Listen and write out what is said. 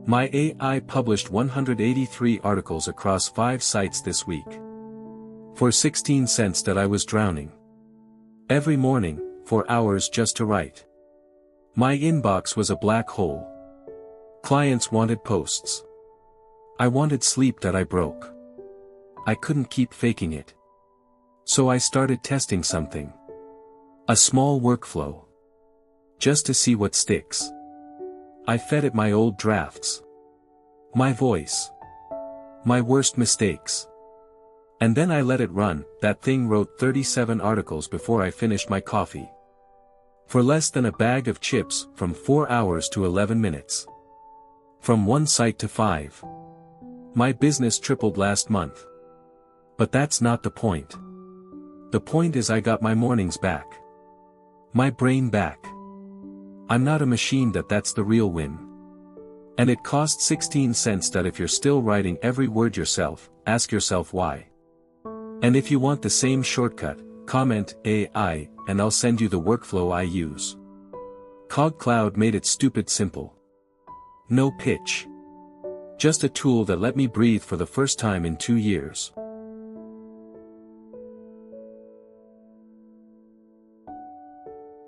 My AI published 183 articles across 5 sites this week. For 16 cents that I was drowning. Every morning, for hours just to write. My inbox was a black hole. Clients wanted posts. I wanted sleep that I broke. I couldn't keep faking it. So I started testing something. A small workflow. Just to see what sticks. I fed it my old drafts. My voice. My worst mistakes. And then I let it run. That thing wrote 37 articles before I finished my coffee. For less than a bag of chips, from 4 hours to 11 minutes. From 1 site to 5. My business tripled last month. But that's not the point. The point is I got my mornings back. My brain back. I'm not a machine. That's the real win. And it costs 16 cents. That if you're still writing every word yourself, ask yourself why. And if you want the same shortcut, comment AI, and I'll send you the workflow I use. CogCloud made it stupid simple. No pitch. Just a tool that let me breathe for the first time in 2 years.